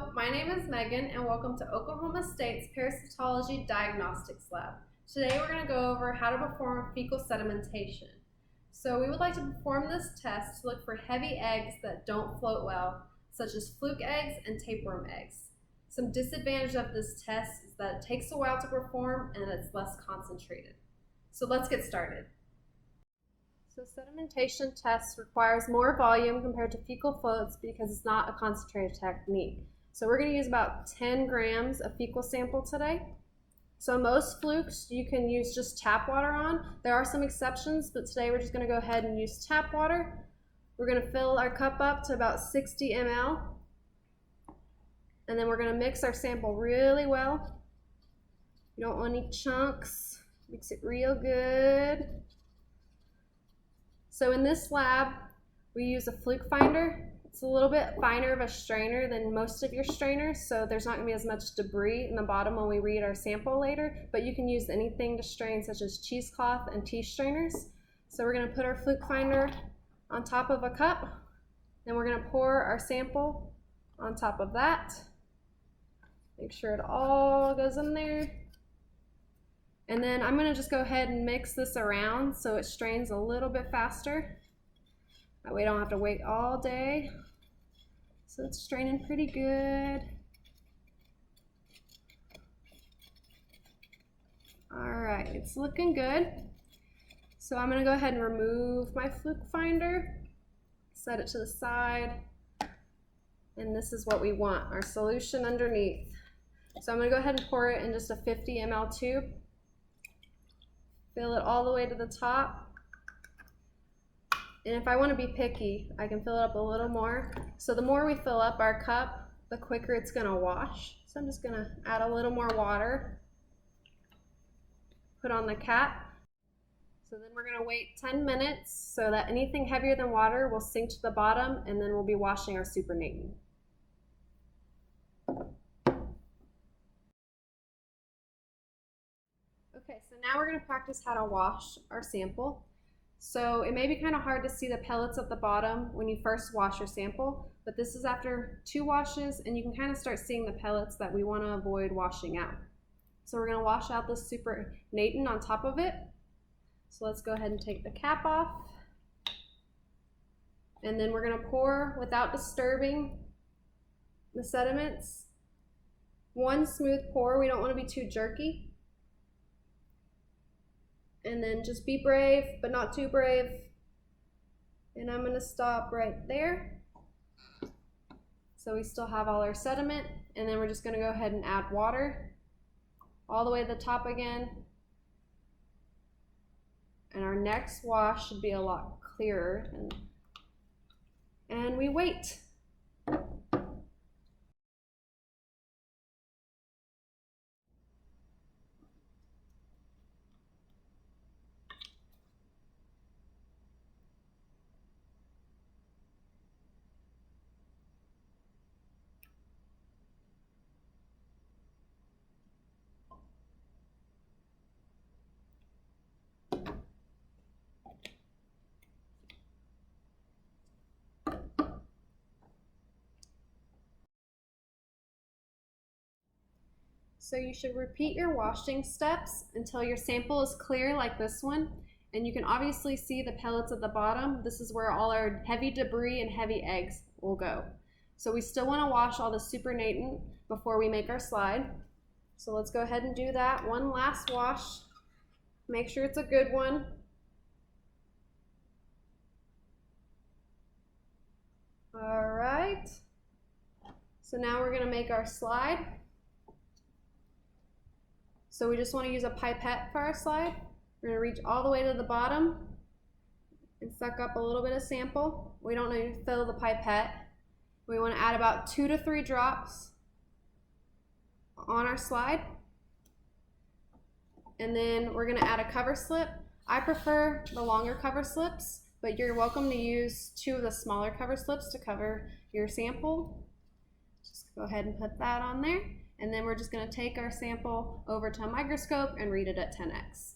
Hello, my name is Megan and welcome to Oklahoma State's Parasitology Diagnostics Lab. Today we're going to go over how to perform fecal sedimentation. So we would like to perform this test to look for heavy eggs that don't float well, such as fluke eggs and tapeworm eggs. Some disadvantage of this test is that it takes a while to perform and it's less concentrated. So let's get started. So sedimentation test requires more volume compared to fecal floats because it's not a concentrated technique. So we're going to use about 10 grams of fecal sample today. So most flukes you can use just tap water on. There are some exceptions, but today we're just going to go ahead and use tap water. We're going to fill our cup up to about 60 ml. And then we're going to mix our sample really well. You don't want any chunks. Mix it real good. So in this lab, we use a fluke finder. It's a little bit finer of a strainer than most of your strainers, so there's not going to be as much debris in the bottom when we read our sample later, but you can use anything to strain, such as cheesecloth and tea strainers. So we're going to put our fluke finder on top of a cup, and we're going to pour our sample on top of that. Make sure it all goes in there. And then I'm going to just go ahead and mix this around so it strains a little bit faster. That way I don't have to wait all day. So it's straining pretty good. All right, it's looking good. So I'm going to go ahead and remove my fluke finder, set it to the side, and this is what we want, our solution underneath. So I'm going to go ahead and pour it in just a 50 ml tube. Fill it all the way to the top. And if I want to be picky, I can fill it up a little more. So the more we fill up our cup, the quicker it's going to wash. So I'm just going to add a little more water. Put on the cap. So then we're going to wait 10 minutes so that anything heavier than water will sink to the bottom, and then we'll be washing our supernatant. Okay, so now we're going to practice how to wash our sample. So it may be kind of hard to see the pellets at the bottom when you first wash your sample, but this is after 2 washes, and you can kind of start seeing the pellets that we want to avoid washing out. So we're going to wash out the supernatant on top of it. So let's go ahead and take the cap off. And then we're going to pour without disturbing the sediments. One smooth pour, we don't want to be too jerky. And then just be brave, but not too brave. And I'm going to stop right there. So we still have all our sediment, and then we're just going to go ahead and add water all the way to the top again. And our next wash should be a lot clearer. And we wait. So you should repeat your washing steps until your sample is clear like this one. And you can obviously see the pellets at the bottom. This is where all our heavy debris and heavy eggs will go. So we still want to wash all the supernatant before we make our slide. So let's go ahead and do that. One last wash. Make sure it's a good one. All right. So now we're going to make our slide. So we just want to use a pipette for our slide. We're going to reach all the way to the bottom and suck up a little bit of sample. We don't need to fill the pipette. We want to add about 2 to 3 drops on our slide. And then we're going to add a cover slip. I prefer the longer cover slips, but you're welcome to use 2 of the smaller cover slips to cover your sample. Just go ahead and put that on there. And then we're just going to take our sample over to a microscope and read it at 10x.